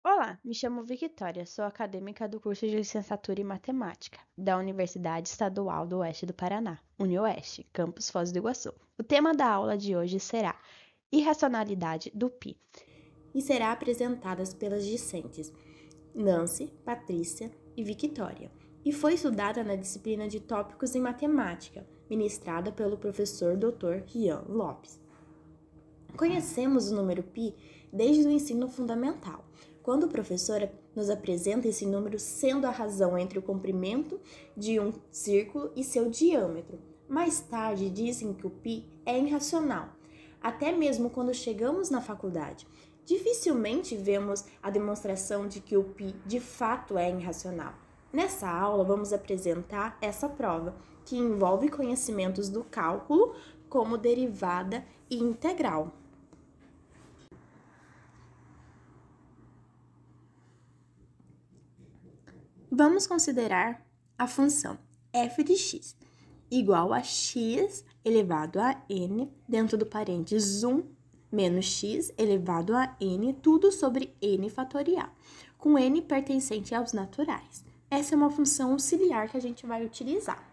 Olá, me chamo Victoria, sou acadêmica do curso de Licenciatura em Matemática da Universidade Estadual do Oeste do Paraná, UniOeste, campus Foz do Iguaçu. O tema da aula de hoje será Irracionalidade do π e será apresentada pelas discentes Nancy, Patrícia e Victoria, e foi estudada na disciplina de Tópicos em Matemática, ministrada pelo professor Dr. Rian Lopes. Conhecemos o número π desde o ensino fundamental, quando o professor nos apresenta esse número sendo a razão entre o comprimento de um círculo e seu diâmetro. Mais tarde dizem que o π é irracional, até mesmo quando chegamos na faculdade. Dificilmente vemos a demonstração de que o π de fato é irracional. Nessa aula vamos apresentar essa prova, que envolve conhecimentos do cálculo como derivada e integral. Vamos considerar a função f de x igual a x elevado a n, dentro do parênteses 1 menos x elevado a n, tudo sobre n fatorial, com n pertencente aos naturais. Essa é uma função auxiliar que a gente vai utilizar.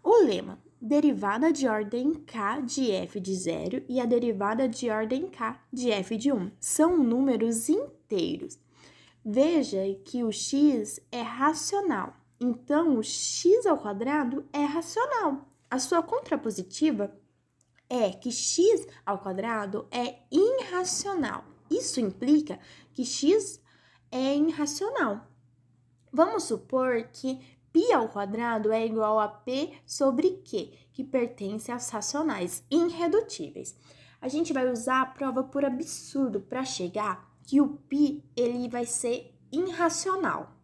O lema, derivada de ordem k de f de 0 e a derivada de ordem k de f de 1, são números inteiros. Veja que o x é racional, então o x ao quadrado é racional. A sua contrapositiva é que x ao quadrado é irracional. Isso implica que x é irracional. Vamos supor que π ao quadrado é igual a p sobre q, que pertence aos racionais irredutíveis. A gente vai usar a prova por absurdo para chegar que o π ele vai ser irracional.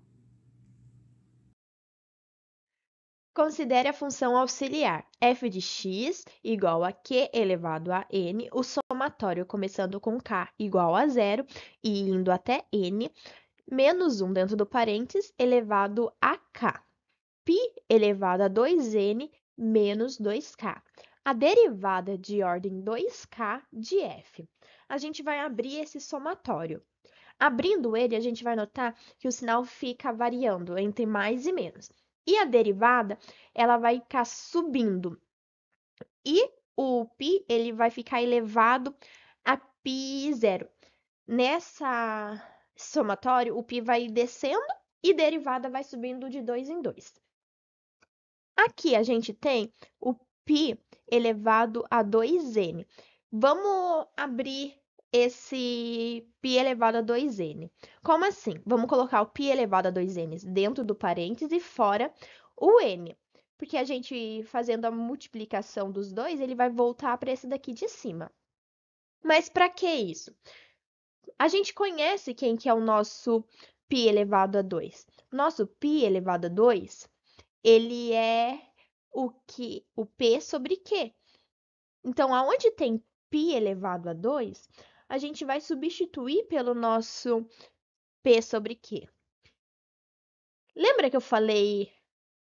Considere a função auxiliar f de x igual a q elevado a n, o somatório começando com k igual a 0 e indo até n, menos 1 dentro do parênteses elevado a k. π elevado a 2n menos 2k. A derivada de ordem 2k de f. A gente vai abrir esse somatório. Abrindo ele, a gente vai notar que o sinal fica variando entre mais e menos. E a derivada, ela vai ficar subindo. E o π, ele vai ficar elevado a π0. Nessa somatório, o π vai descendo e a derivada vai subindo de 2 em 2. Aqui a gente tem o π elevado a 2n. Vamos abrir esse π elevado a 2n. Como assim? Vamos colocar o π elevado a 2n dentro do parêntese e fora o n. Porque a gente, fazendo a multiplicação dos dois, ele vai voltar para esse daqui de cima. Mas para que isso? A gente conhece quem que é o nosso π elevado a 2. Nosso π elevado a 2, ele é o p sobre q. Então, aonde tem π elevado a 2, a gente vai substituir pelo nosso p sobre q. Lembra que eu falei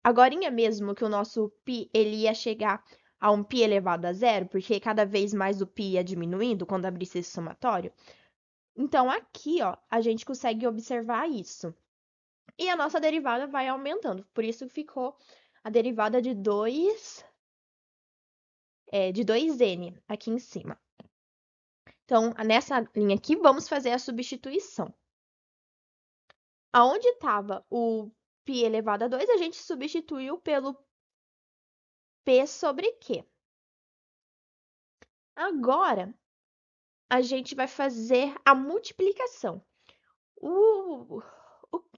agorinha mesmo que o nosso π ele ia chegar a um π elevado a 0, porque cada vez mais o π ia diminuindo quando abrisse esse somatório? Então, aqui, ó, a gente consegue observar isso. E a nossa derivada vai aumentando, por isso ficou a derivada de 2n aqui em cima. Então, nessa linha aqui, vamos fazer a substituição. Aonde estava o π elevado a 2, a gente substituiu pelo p sobre q. Agora, a gente vai fazer a multiplicação. O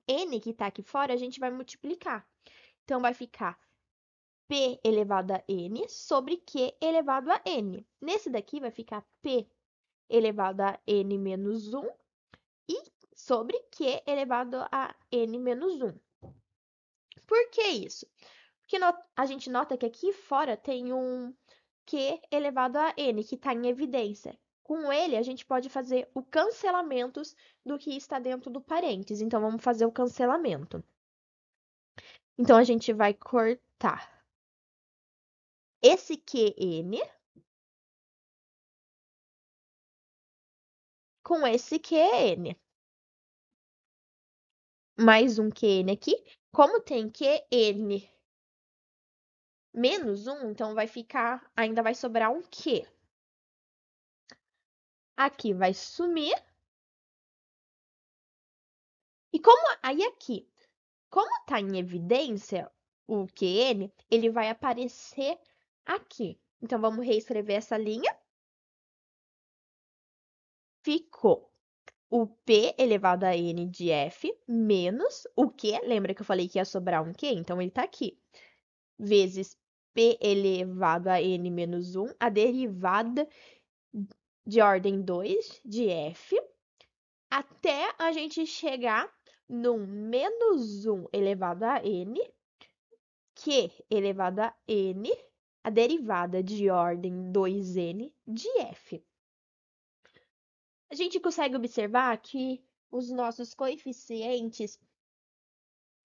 n que está aqui fora, a gente vai multiplicar. Então, vai ficar p elevado a n sobre q elevado a n. Nesse daqui, vai ficar p elevado a n menos 1 e sobre q elevado a n menos 1. Por que isso? Porque a gente nota que aqui fora tem um q elevado a n, que está em evidência. Com ele, a gente pode fazer o cancelamento do que está dentro do parênteses. Então, vamos fazer o cancelamento. Então, a gente vai cortar esse qn com esse qn. mais um QN aqui. Como tem QN menos 1, então ainda vai sobrar um Q. Aqui vai sumir. E aí aqui, como está em evidência o QN, ele vai aparecer aqui. Então, vamos reescrever essa linha. Ficou o P elevado a N de F menos o Q, lembra que eu falei que ia sobrar um Q? Então, ele está aqui. Vezes P elevado a N menos 1, a derivada de ordem 2 de F, até a gente chegar no menos 1 elevado a N, Q elevado a N, a derivada de ordem 2N de F. A gente consegue observar que os nossos coeficientes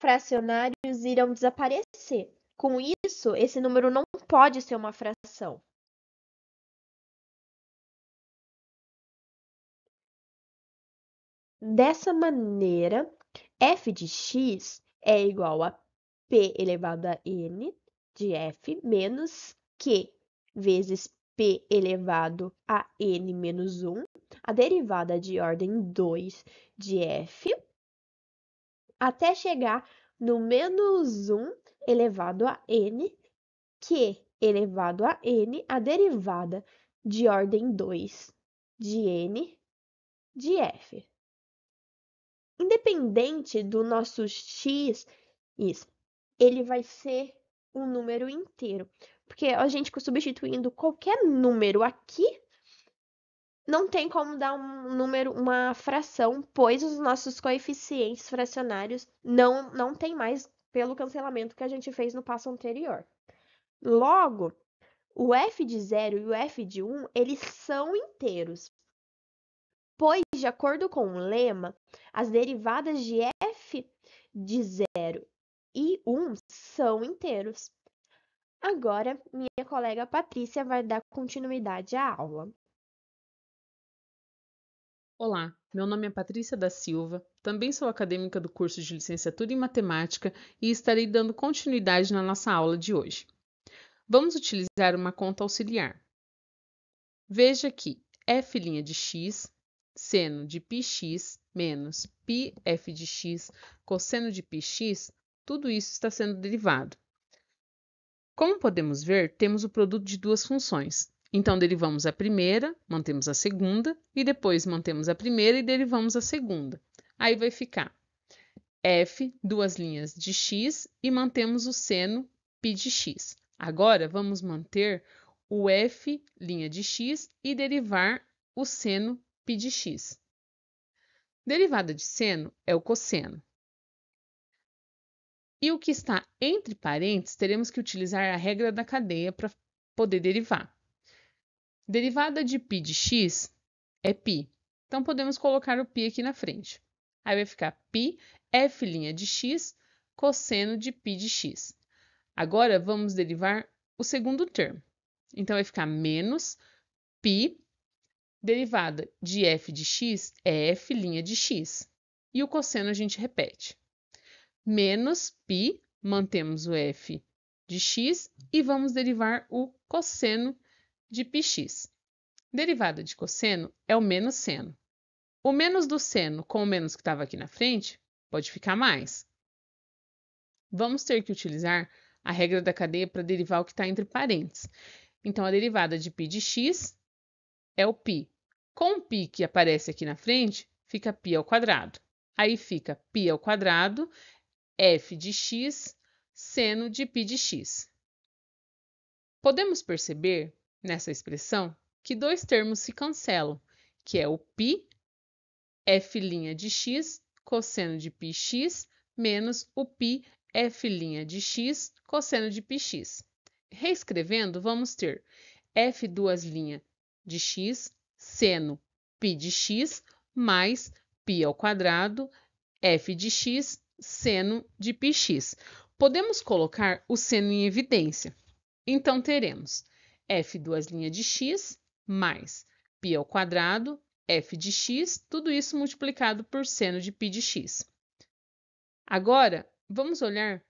fracionários irão desaparecer. Com isso, esse número não pode ser uma fração. Dessa maneira, f de x é igual a p elevado a n de f menos q vezes p elevado a n menos 1, a derivada de ordem 2 de f, até chegar no menos 1 elevado a n, q elevado a n, a derivada de ordem 2 de n de f. Independente do nosso x, ele vai ser um número inteiro. Porque a gente substituindo qualquer número aqui, não tem como dar um número, uma fração, pois os nossos coeficientes fracionários não tem mais pelo cancelamento que a gente fez no passo anterior. Logo, o f de 0 e o f de 1, eles são inteiros. Pois, de acordo com o lema, as derivadas de f de 0 e 1 são inteiros. Agora, minha colega Patrícia vai dar continuidade à aula. Olá, meu nome é Patrícia da Silva, também sou acadêmica do curso de Licenciatura em Matemática e estarei dando continuidade na nossa aula de hoje. Vamos utilizar uma conta auxiliar. Veja que f' de x, seno de πx, menos πf de x, cosseno de πx, tudo isso está sendo derivado. Como podemos ver, temos o produto de duas funções. Então, derivamos a primeira, mantemos a segunda, e depois mantemos a primeira e derivamos a segunda. Aí vai ficar f, duas linhas de x, e mantemos o seno π de x. Agora, vamos manter o f' de x e derivar o seno π de x. Derivada de seno é o cosseno. E o que está entre parênteses, teremos que utilizar a regra da cadeia para poder derivar. Derivada de π de x é π. Então, podemos colocar o π aqui na frente. Aí vai ficar π, f' de x, cosseno de π de x. Agora, vamos derivar o segundo termo. Então, vai ficar menos π, derivada de f de x é f' de x. E o cosseno a gente repete. Menos π, mantemos o f de x e vamos derivar o cosseno de πx. Derivada de cosseno é o menos seno. O menos do seno com o menos que estava aqui na frente pode ficar mais. Vamos ter que utilizar a regra da cadeia para derivar o que está entre parênteses. Então, a derivada de π de x é o π. Com o π que aparece aqui na frente, fica π ao quadrado. Aí fica π ao quadrado, f de x, seno de π de x. Podemos perceber, nessa expressão, que dois termos se cancelam, que é o π, f' de x, cosseno de πx, menos o π, f' de x, cosseno de πx. Reescrevendo, vamos ter f duas linhas de x, seno π de x, mais π ao quadrado, f de x, seno de πx. Podemos colocar o seno em evidência. Então, teremos f duas linhas de x, mais π ao quadrado, f de x, tudo isso multiplicado por seno de π de x. Agora, vamos olhar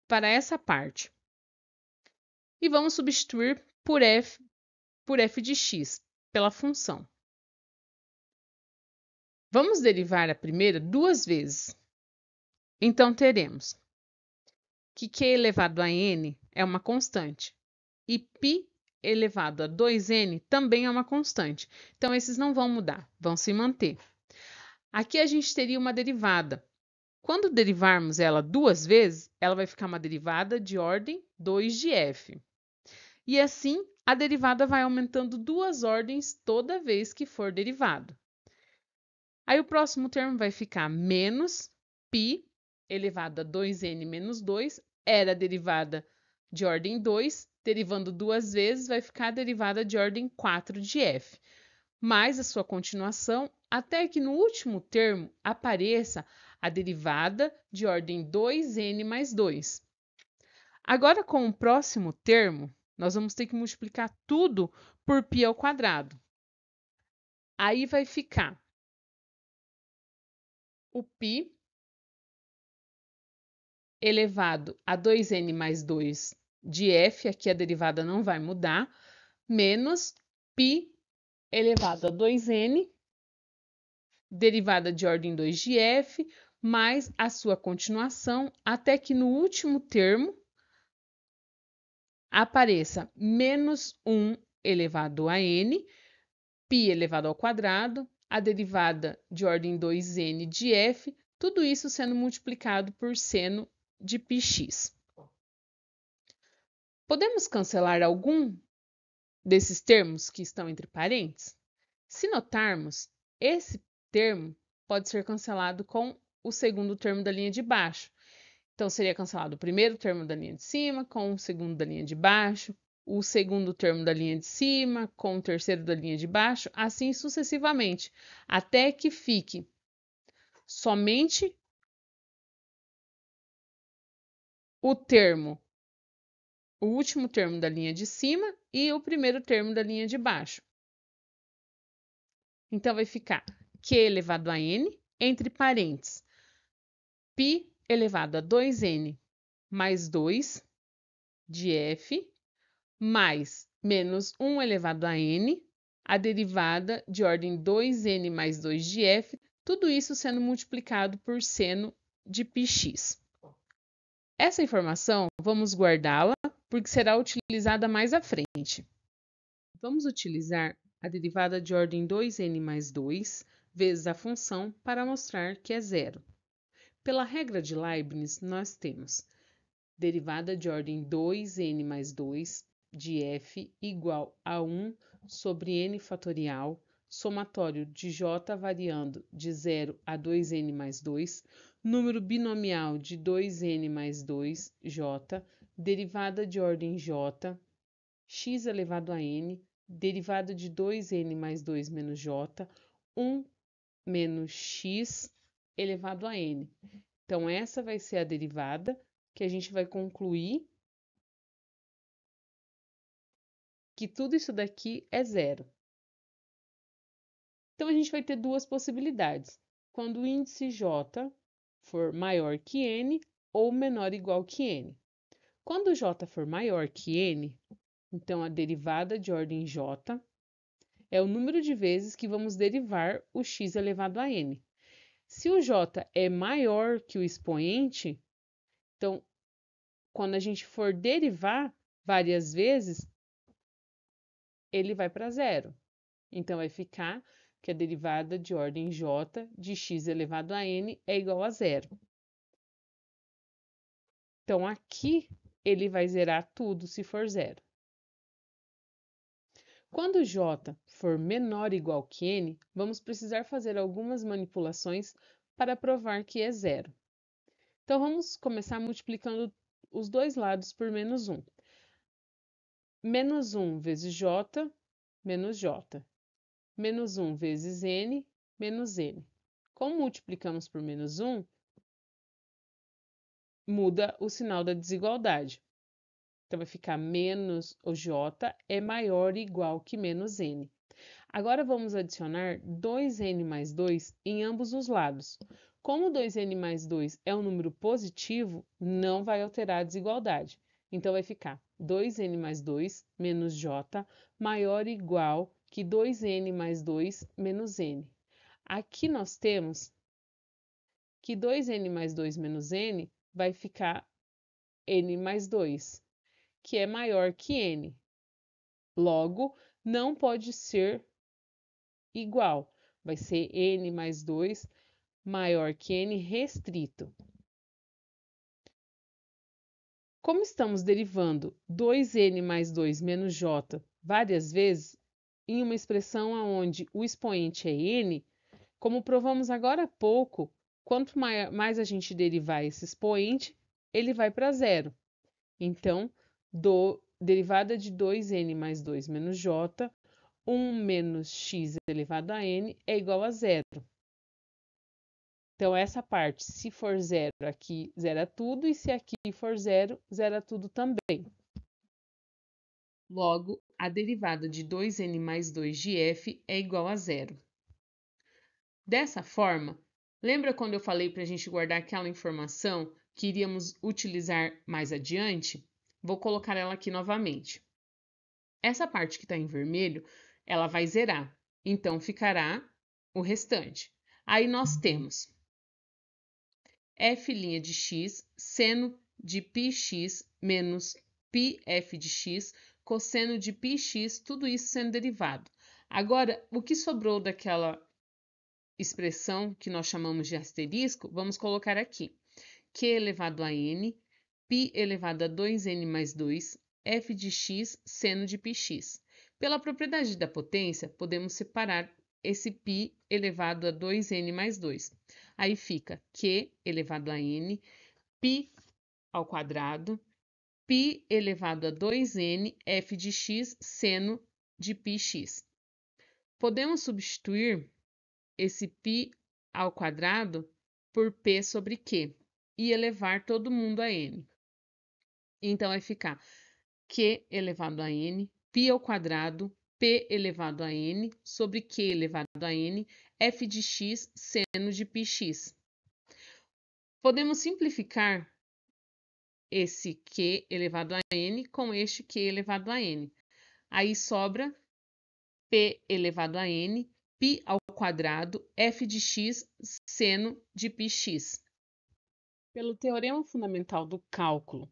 para essa parte e vamos substituir por f de x, pela função. Vamos derivar a primeira duas vezes. Então, teremos que q elevado a n é uma constante e π elevado a 2n também é uma constante. Então, esses não vão mudar, vão se manter. Aqui a gente teria uma derivada. Quando derivarmos ela duas vezes, ela vai ficar uma derivada de ordem 2 de f. E assim, a derivada vai aumentando duas ordens toda vez que for derivado. Aí o próximo termo vai ficar menos π elevado a 2n menos 2, era a derivada de ordem 2, derivando duas vezes vai ficar a derivada de ordem 4 de f, mais a sua continuação, até que no último termo apareça a derivada de ordem 2n mais 2. Agora, com o próximo termo, nós vamos ter que multiplicar tudo por π ao quadrado. Aí vai ficar o π elevado a 2n mais 2 de f, aqui a derivada não vai mudar, menos π elevado a 2n, derivada de ordem 2 de f, mais a sua continuação, até que no último termo apareça menos 1 elevado a n, π elevado ao quadrado, a derivada de ordem 2n de f, tudo isso sendo multiplicado por seno de πx. Podemos cancelar algum desses termos que estão entre parênteses? Se notarmos, esse termo pode ser cancelado com o segundo termo da linha de baixo. Então, seria cancelado o primeiro termo da linha de cima com o segundo da linha de baixo, o segundo termo da linha de cima com o terceiro da linha de baixo, assim sucessivamente, até que fique somente o último termo da linha de cima e o primeiro termo da linha de baixo. Então, vai ficar q elevado a n, entre parênteses, π elevado a 2n mais 2 de f, mais menos 1 elevado a n, a derivada de ordem 2n mais 2 de f, tudo isso sendo multiplicado por seno de πx. Essa informação, vamos guardá-la, porque será utilizada mais à frente. Vamos utilizar a derivada de ordem 2n mais 2 vezes a função para mostrar que é zero. Pela regra de Leibniz, nós temos derivada de ordem 2n mais 2 de f igual a 1 sobre n fatorial, somatório de j variando de 0 a 2n mais 2, número binomial de 2n mais 2, j, derivada de ordem j, x elevado a n, derivada de 2n mais 2 menos j, 1 menos x elevado a n. Então, essa vai ser a derivada que a gente vai concluir que tudo isso daqui é zero. Então, a gente vai ter duas possibilidades. Quando o índice j for maior que n ou menor ou igual que n. Quando j for maior que n, então a derivada de ordem j é o número de vezes que vamos derivar o x elevado a n. Se o j é maior que o expoente, então, quando a gente for derivar várias vezes, ele vai para zero. Então, vai ficar que a derivada de ordem j de x elevado a n é igual a zero. Então, aqui ele vai zerar tudo se for zero. Quando j for menor ou igual que n, vamos precisar fazer algumas manipulações para provar que é zero. Então, vamos começar multiplicando os dois lados por menos 1. Menos 1 vezes j, menos j. Menos 1 vezes n, menos n. Como multiplicamos por menos 1, muda o sinal da desigualdade. Então, vai ficar menos o j é maior ou igual que menos n. Agora, vamos adicionar 2n mais 2 em ambos os lados. Como 2n mais 2 é um número positivo, não vai alterar a desigualdade. Então, vai ficar 2n mais 2 menos j maior ou igual que 2n mais 2 menos n. Aqui nós temos que 2n mais 2 menos n vai ficar n mais 2, que é maior que n. Logo, não pode ser igual. Vai ser n mais 2 maior que n restrito. Como estamos derivando 2n mais 2 menos j várias vezes, em uma expressão onde o expoente é n, como provamos agora há pouco, quanto mais a gente derivar esse expoente, ele vai para zero. Então, derivada de 2n mais 2 menos j, 1 menos x elevado a n é igual a zero. Então, essa parte, se for zero, aqui zera tudo, e se aqui for zero, zera tudo também. Logo, a derivada de 2n mais 2 de f é igual a zero. Dessa forma, lembra quando eu falei para a gente guardar aquela informação que iríamos utilizar mais adiante? Vou colocar ela aqui novamente. Essa parte que está em vermelho, ela vai zerar, então ficará o restante. Aí nós temos f' de x, seno de πx menos πf de x, cosseno de πx, tudo isso sendo derivado. Agora, o que sobrou daquela expressão que nós chamamos de asterisco, vamos colocar aqui. Q elevado a n, π elevado a 2n mais 2, f de x, seno de πx. Pela propriedade da potência, podemos separar esse π elevado a 2n mais 2. Aí fica Q elevado a n, π ao quadrado, π elevado a 2n, f de x, seno de πx. Podemos substituir esse π ao quadrado por p sobre q e elevar todo mundo a n. Então, vai ficar q elevado a n, π ao quadrado, p elevado a n, sobre q elevado a n, f de x, seno de πx. Podemos simplificar esse q elevado a n com este q elevado a n. Aí sobra p elevado a n, π ao quadrado, f de x, seno de πx. Pelo teorema fundamental do cálculo,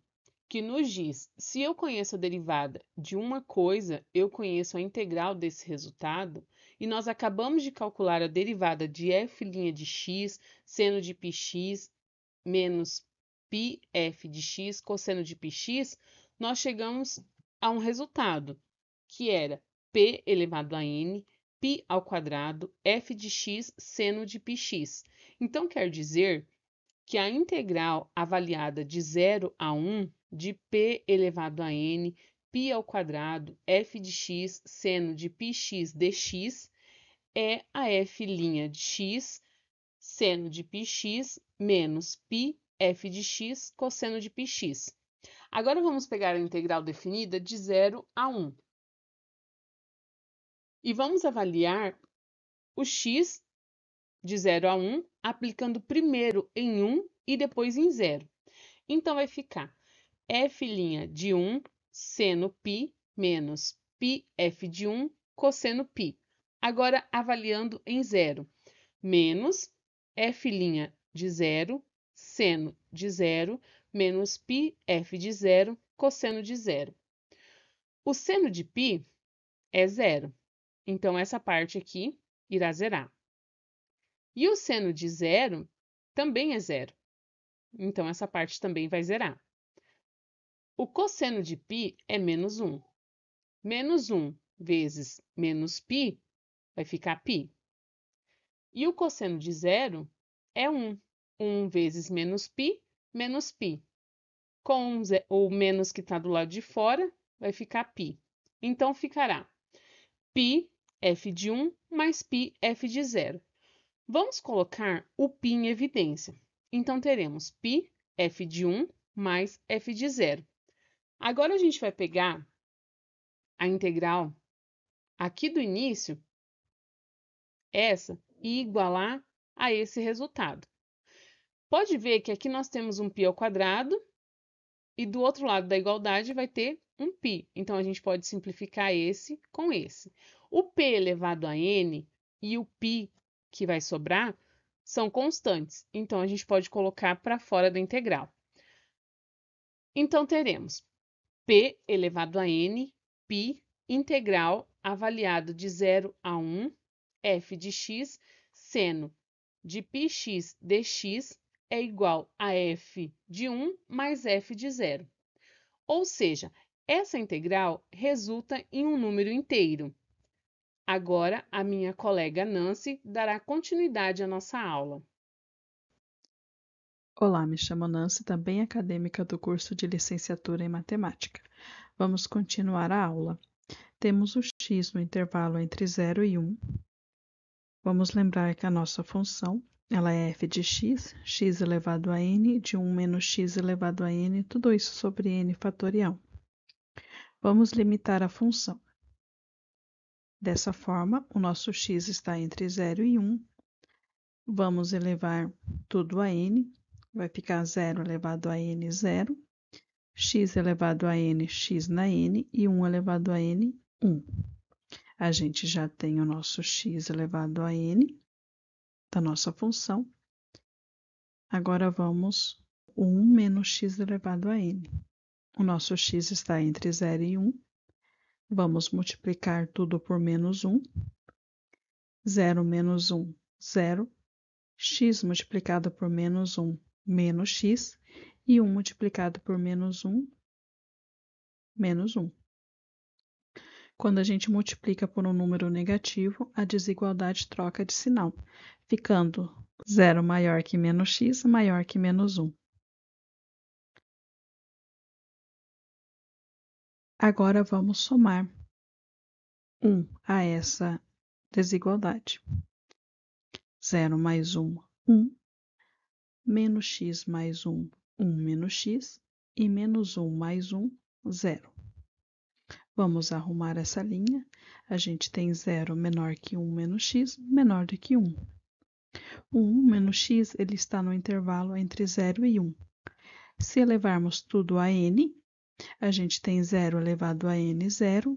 que nos diz, se eu conheço a derivada de uma coisa, eu conheço a integral desse resultado, e nós acabamos de calcular a derivada de f' de x, seno de πx, menos πf de x, cosseno de πx, nós chegamos a um resultado, que era p elevado a n, π ao quadrado, f de x, seno de πx. Então, quer dizer que a integral avaliada de 0 a 1 de p elevado a n, π ao quadrado, f de x, seno de πx dx, é a f' de x, seno de πx, menos π, f de x, cosseno de πx. Agora, vamos pegar a integral definida de 0 a 1. E vamos avaliar o x de 0 a 1, aplicando primeiro em 1 e depois em 0. Então, vai ficar f' de 1, seno π, menos πf de 1, cosseno π. Agora, avaliando em 0, menos f' de 0, seno de 0, menos πf de 0, cosseno de 0. O seno de π é 0, então essa parte aqui irá zerar. E o seno de 0 também é 0, então essa parte também vai zerar. O cosseno de π é menos 1. Menos 1 vezes menos π vai ficar π. E o cosseno de 0 é 1. 1 vezes menos π, menos π. Com o menos que está do lado de fora, vai ficar π. Então, ficará π f de 1 mais π f de 0. Vamos colocar o π em evidência. Então, teremos π f de 1 mais f de 0. Agora, a gente vai pegar a integral aqui do início, essa, e igualar a esse resultado. Pode ver que aqui nós temos um π ao quadrado e do outro lado da igualdade vai ter um π. Então, a gente pode simplificar esse com esse. O p elevado a n e o π que vai sobrar são constantes. Então, a gente pode colocar para fora da integral. Então, teremos p elevado a n, π, integral avaliado de 0 a 1, f de x, seno de πx dx é igual a f de 1 mais f de 0. Ou seja, essa integral resulta em um número inteiro. Agora, a minha colega Nancy dará continuidade à nossa aula. Olá, me chamo Nancy, também acadêmica do curso de Licenciatura em Matemática. Vamos continuar a aula. Temos o x no intervalo entre 0 e 1. Vamos lembrar que a nossa função ela é f de x, x elevado a n, de 1 menos x elevado a n, tudo isso sobre n fatorial. Vamos limitar a função. Dessa forma, o nosso x está entre 0 e 1. Vamos elevar tudo a n. Vai ficar 0 elevado a n, 0. X elevado a n, x na n. E 1 elevado a n, 1. A gente já tem o nosso x elevado a n da nossa função. Agora vamos 1 menos x elevado a n. O nosso x está entre 0 e 1. Vamos multiplicar tudo por menos 1. 0 menos 1, 0. X multiplicado por menos 1, menos x. E 1 multiplicado por menos 1, menos 1. Quando a gente multiplica por um número negativo, a desigualdade troca de sinal, ficando 0 maior que menos x, maior que menos 1. Agora vamos somar 1 a essa desigualdade. 0 mais 1, 1. Menos x mais 1, 1 menos x. E menos 1 mais 1, 0. Vamos arrumar essa linha. A gente tem 0 menor que 1 menos x, menor do que 1. O 1 menos x ele está no intervalo entre 0 e 1. Se elevarmos tudo a n, a gente tem 0 elevado a n, 0.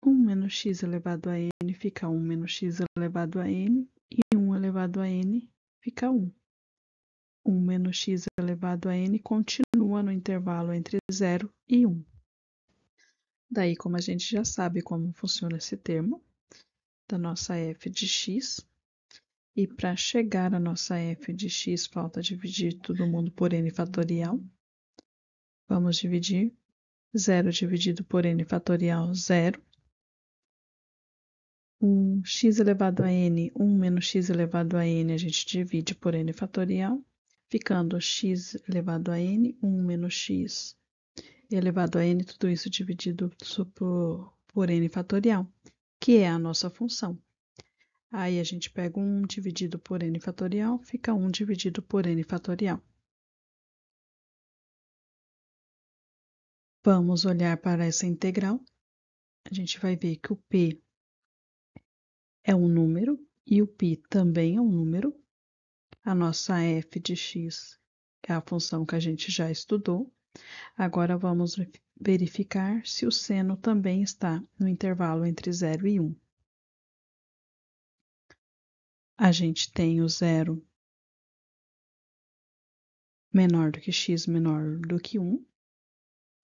1 menos x elevado a n fica 1 menos x elevado a n. E 1 elevado a n fica 1. 1 menos x elevado a n continua no intervalo entre 0 e 1. Daí, como a gente já sabe como funciona esse termo, da nossa f de x, e para chegar à nossa f de x, falta dividir todo mundo por n fatorial. Vamos dividir 0 dividido por n fatorial, 0. X elevado a n, 1 menos x elevado a n, a gente divide por n fatorial, ficando x elevado a n, 1 menos x elevado a n, tudo isso dividido por n fatorial, que é a nossa função. Aí a gente pega 1 dividido por n fatorial, fica 1 dividido por n fatorial. Vamos olhar para essa integral. A gente vai ver que o p é um número e o π também é um número. A nossa f de x é a função que a gente já estudou. Agora vamos verificar se o seno também está no intervalo entre 0 e 1. A gente tem o 0 menor do que x menor do que 1.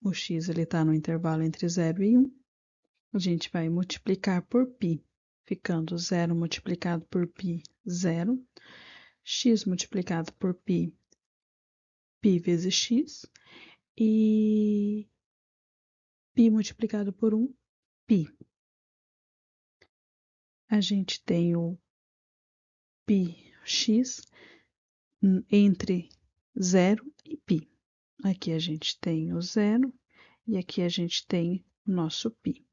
O x está no intervalo entre 0 e 1. A gente vai multiplicar por π, ficando 0 multiplicado por π, 0. X multiplicado por π, π vezes x. E π multiplicado por 1, π. A gente tem o πx entre 0 e π. Aqui a gente tem o 0 e aqui a gente tem o nosso π.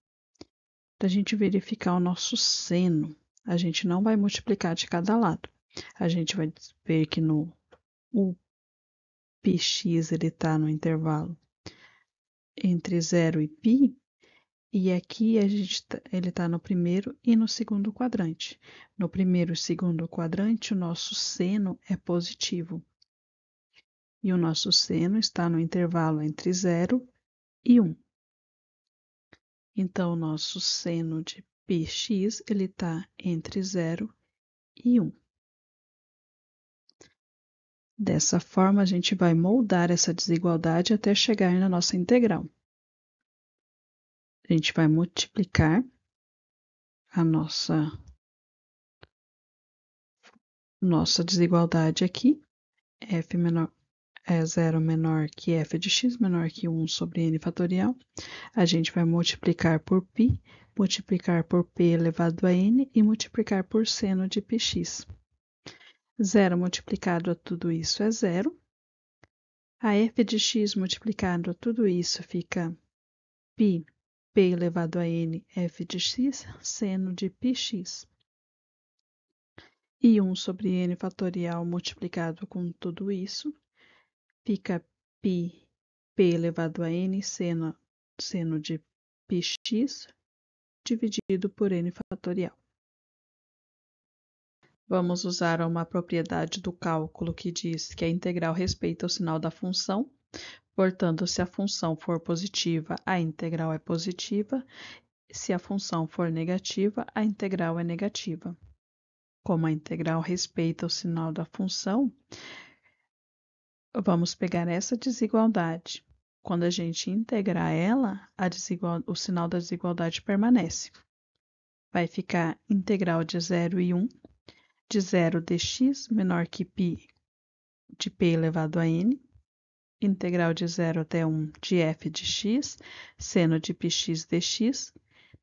Para a gente verificar o nosso seno, a gente não vai multiplicar de cada lado. A gente vai ver que o πx ele está no intervalo entre 0 e π, e aqui ele está no primeiro e no segundo quadrante. No primeiro e segundo quadrante, o nosso seno é positivo. e o nosso seno está no intervalo entre 0 e 1. Então, o nosso seno de πx ele está entre 0 e 1. Dessa forma, a gente vai moldar essa desigualdade até chegar na nossa integral. A gente vai multiplicar a nossa desigualdade aqui, f menor é 0 menor que f de x menor que 1 sobre n fatorial. A gente vai multiplicar por π, multiplicar por p elevado a n e multiplicar por seno de πx. 0 multiplicado a tudo isso é 0. A f de x multiplicado a tudo isso fica π, p elevado a n, f de x, seno de πx. E 1 sobre n fatorial multiplicado com tudo isso fica π, p elevado a n, seno de πx, dividido por n fatorial. Vamos usar uma propriedade do cálculo que diz que a integral respeita o sinal da função. Portanto, se a função for positiva, a integral é positiva. Se a função for negativa, a integral é negativa. Como a integral respeita o sinal da função, vamos pegar essa desigualdade. Quando a gente integrar ela, o sinal da desigualdade permanece. Vai ficar integral de 0 e 1, de 0 dx menor que π de p elevado a n, integral de 0 até 1 de f de x, seno de πx dx,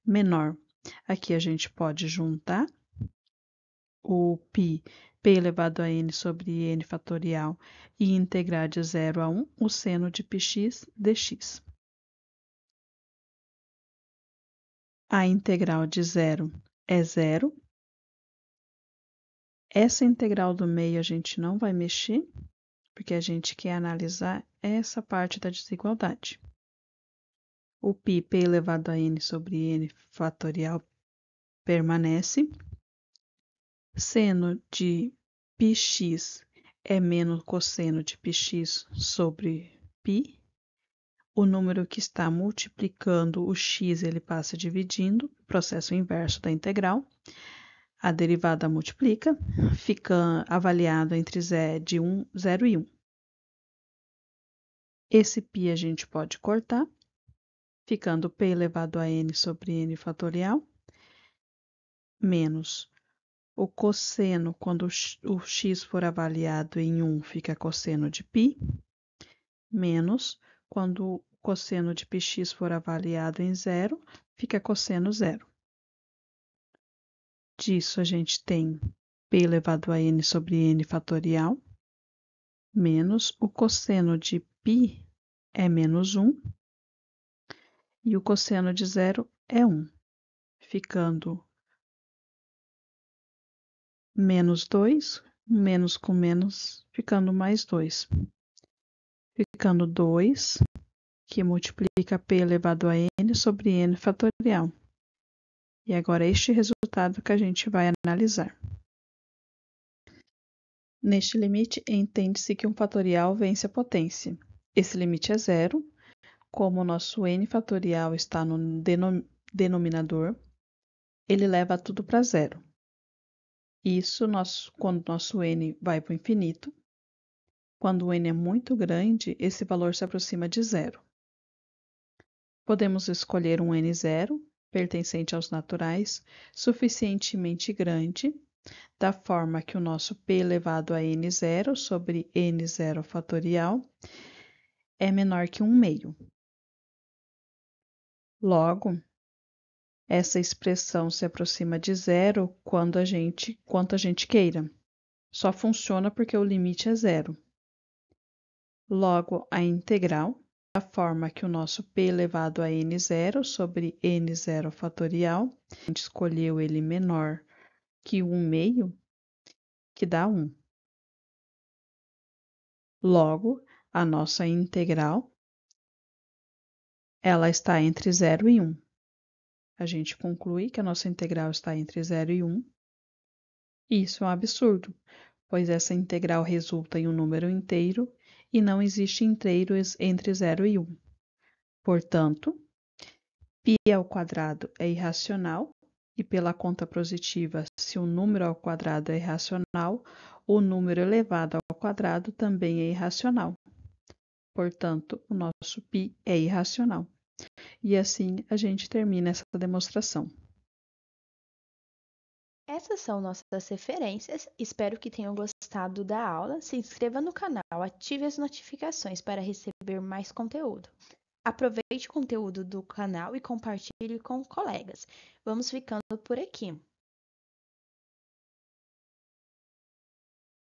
menor. Aqui a gente pode juntar o π elevado a n sobre n fatorial e integrar de 0 a 1 o seno de πx dx. A integral de 0 é 0. Essa integral do meio a gente não vai mexer, porque a gente quer analisar essa parte da desigualdade. O π elevado a n sobre n fatorial permanece. Seno de πx é menos cosseno de πx sobre π. O número que está multiplicando o x, ele passa dividindo, processo inverso da integral. A derivada multiplica, fica avaliado entre 0 e 1. Esse π a gente pode cortar, ficando p elevado a n sobre n fatorial, menos o cosseno, quando o x for avaliado em 1, fica cosseno de π, menos quando o cosseno de πx for avaliado em 0, fica cosseno 0. Disso a gente tem p elevado a n sobre n fatorial, menos o cosseno de π é menos 1, e o cosseno de 0 é 1, ficando menos 2, menos com menos, ficando mais 2. Ficando 2, que multiplica p elevado a n sobre n fatorial. E agora este resultado que a gente vai analisar. Neste limite, entende-se que um fatorial vence a potência. Esse limite é 0. Como o nosso n fatorial está no denominador, ele leva tudo para 0. Isso quando nosso n vai para o infinito. Quando o n é muito grande, esse valor se aproxima de 0. Podemos escolher um n0, pertencente aos naturais, suficientemente grande, da forma que o nosso p elevado a n0 sobre n0 fatorial é menor que 1/2. Logo, essa expressão se aproxima de 0 quanto a gente queira. Só funciona porque o limite é 0. Logo, a integral, da forma que o nosso p elevado a n0 sobre n0 fatorial, a gente escolheu ele menor que 1/2, que dá 1. Logo, a nossa integral, ela está entre 0 e 1. A gente conclui que a nossa integral está entre 0 e 1. Isso é um absurdo, pois essa integral resulta em um número inteiro e não existe inteiros entre 0 e 1. Portanto, π ao quadrado é irracional e pela conta positiva, se um número ao quadrado é irracional, o número elevado ao quadrado também é irracional. Portanto, o nosso π é irracional. E assim a gente termina essa demonstração. Essas são nossas referências. Espero que tenham gostado da aula. Se inscreva no canal, ative as notificações para receber mais conteúdo. Aproveite o conteúdo do canal e compartilhe com colegas. Vamos ficando por aqui.